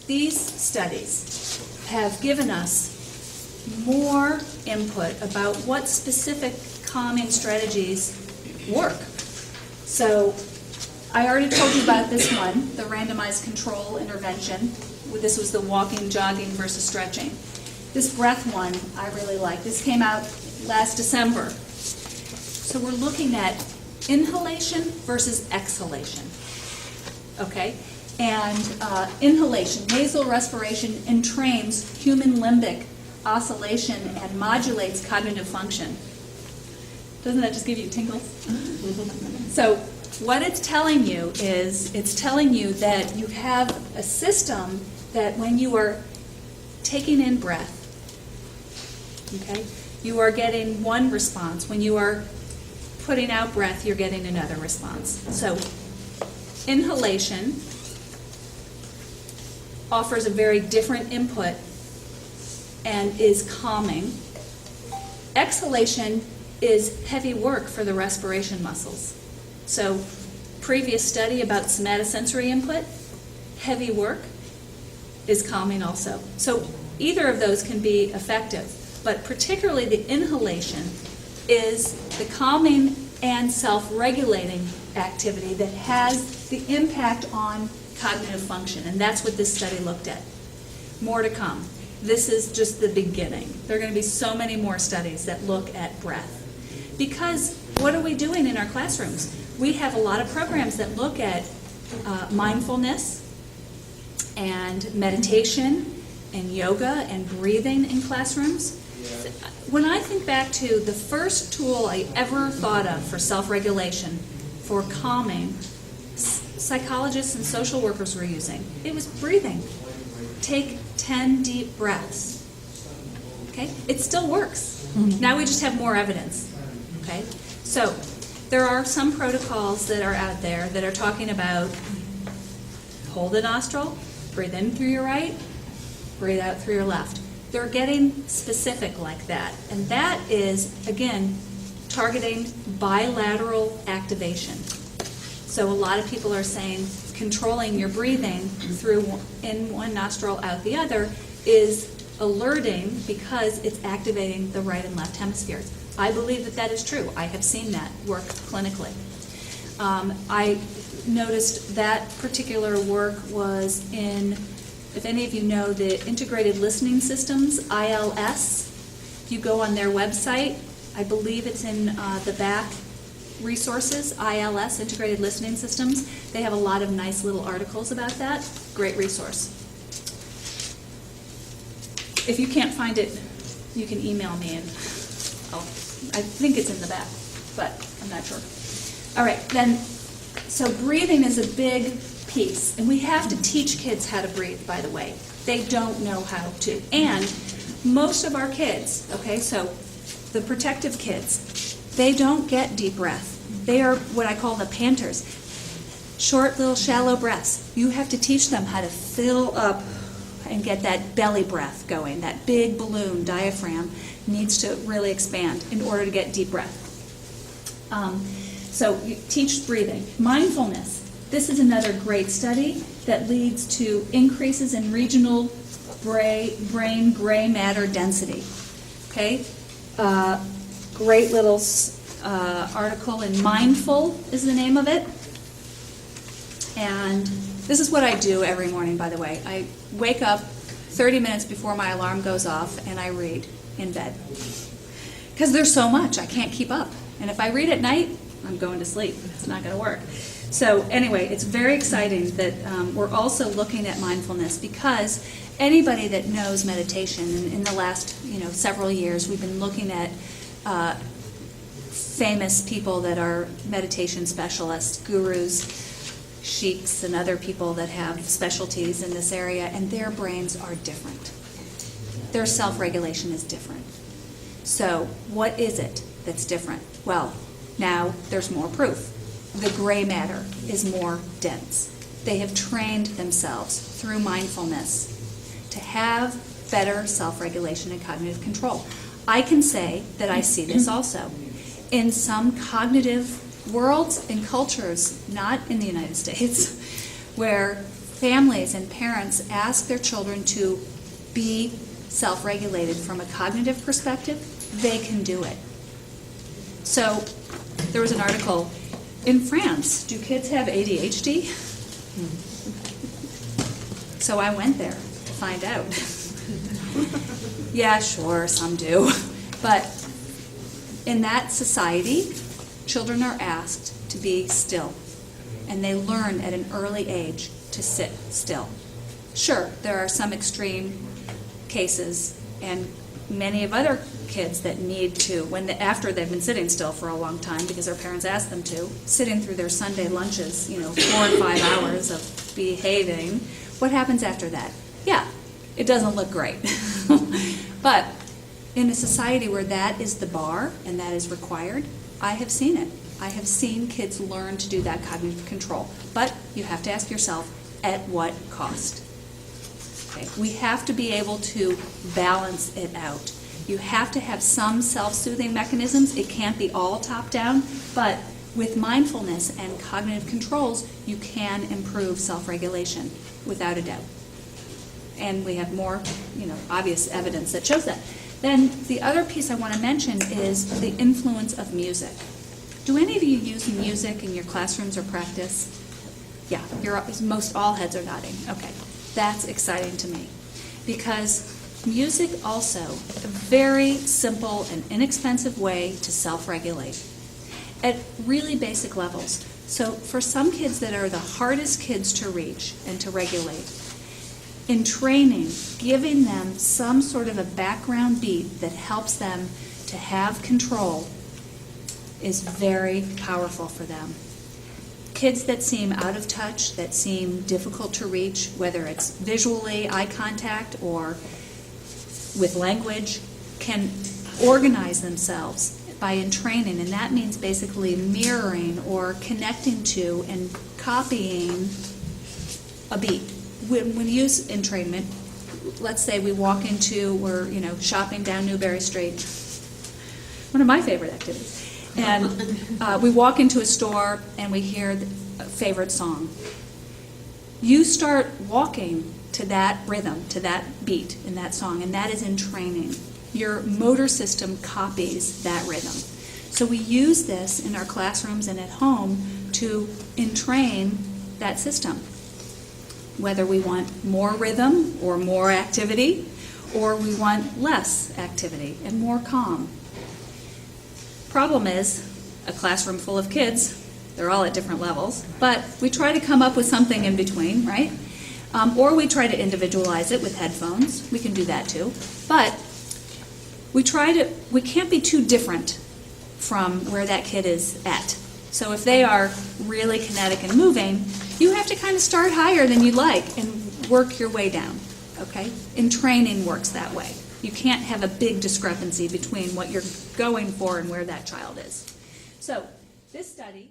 these studies have given us more input about what specific calming strategies work. So I already told you about this one, the randomized control intervention. This was the walking, jogging versus stretching. This breath one I really like. This came out last December. So we're looking at inhalation versus exhalation. Okay? And inhalation, nasal respiration, entrains human limbic oscillation and modulates cognitive function. Doesn't that just give you tingles? So what it's telling you is, it's telling you that you have a system that when you are taking in breath, okay, you are getting one response. When you are putting out breath, you're getting another response. So inhalation offers a very different input and is calming. Exhalation is heavy work for the respiration muscles. So previous study about somatosensory input, heavy work is calming also. So either of those can be effective, but particularly the inhalation is the calming and self-regulating activity that has the impact on cognitive function, and that's what this study looked at. More to come. This is just the beginning. There are going to be so many more studies that look at breath. Because what are we doing in our classrooms? We have a lot of programs that look at mindfulness and meditation and yoga and breathing in classrooms. When I think back to the first tool I ever thought of for self-regulation, for calming, psychologists and social workers were using, it was breathing. Take 10 deep breaths. Okay? It still works. Now we just have more evidence. Okay? So there are some protocols that are out there that are talking about hold the nostril, breathe in through your right, breathe out through your left. They're getting specific like that. And that is, again, targeting bilateral activation. So a lot of people are saying controlling your breathing through in one nostril, out the other, is alerting because it's activating the right and left hemispheres. I believe that that is true. I have seen that work clinically. I noticed that particular work was in, if any of you know the Integrated Listening Systems, ILS, if you go on their website, I believe it's in the back resources, ILS, Integrated Listening Systems. They have a lot of nice little articles about that. Great resource. If you can't find it, you can email me and I think it's in the back, but I'm not sure. All right, then, so breathing is a big piece, and we have to teach kids how to breathe, by the way. They don't know how to. And most of our kids, okay, so the protective kids, they don't get deep breath. They are what I call the panters. Short, little, shallow breaths. You have to teach them how to fill up and get that belly breath going. That big balloon diaphragm needs to really expand in order to get deep breath. So you teach breathing. Mindfulness. This is another great study that leads to increases in regional brain gray matter density. Okay? Great little article in Mindful is the name of it. And this is what I do every morning, by the way. I wake up 30 minutes before my alarm goes off and I read in bed. Because there's so much, I can't keep up. And if I read at night, I'm going to sleep. It's not going to work. So anyway, it's very exciting that we're also looking at mindfulness, because anybody that knows meditation, and in the last several years, we've been looking at famous people that are meditation specialists, gurus, sheiks, and other people that have specialties in this area, and their brains are different. Their self-regulation is different. So what is it that's different? Well, now there's more proof. The gray matter is more dense. They have trained themselves through mindfulness to have better self-regulation and cognitive control. I can say that I see this also in some cognitive worlds and cultures, not in the United States, where families and parents ask their children to be self-regulated from a cognitive perspective, they can do it. So there was an article, in France, do kids have ADHD? So I went there to find out. Yeah, sure, some do. But in that society, children are asked to be still, and they learn at an early age to sit still. Sure, there are some extreme cases and many of other kids that need to, after they've been sitting still for a long time because their parents asked them to, sitting through their Sunday lunches, 4 and 5 hours of behaving, what happens after that? Yeah, it doesn't look great. But in a society where that is the bar and that is required, I have seen it. I have seen kids learn to do that cognitive control. But you have to ask yourself, at what cost? Okay. We have to be able to balance it out. You have to have some self-soothing mechanisms. It can't be all top-down, but with mindfulness and cognitive controls, you can improve self-regulation without a doubt. And we have more, obvious evidence that shows that. Then the other piece I want to mention is the influence of music. Do any of you use music in your classrooms or practice? Yeah, most all heads are nodding. Okay, that's exciting to me because music also a very simple and inexpensive way to self-regulate at really basic levels. So for some kids that are the hardest kids to reach and to regulate, in training, giving them some sort of a background beat that helps them to have control is very powerful for them. Kids that seem out of touch, that seem difficult to reach, whether it's visually, eye contact, or with language, can organize themselves by entraining, and that means basically mirroring or connecting to and copying a beat. When we use entrainment, let's say we're shopping down Newberry Street, one of my favorite activities, and we walk into a store and we hear a favorite song. You start walking to that rhythm, to that beat in that song, and that is in training. Your motor system copies that rhythm. So we use this in our classrooms and at home to entrain that system. Whether we want more rhythm or more activity, or we want less activity and more calm. Problem is, a classroom full of kids, they're all at different levels, but we try to come up with something in between, right? Or we try to individualize it with headphones. We can do that too. But we can't be too different from where that kid is at. So if they are really kinetic and moving, you have to kind of start higher than you'd like and work your way down, okay? And training works that way. You can't have a big discrepancy between what you're going for and where that child is. So this study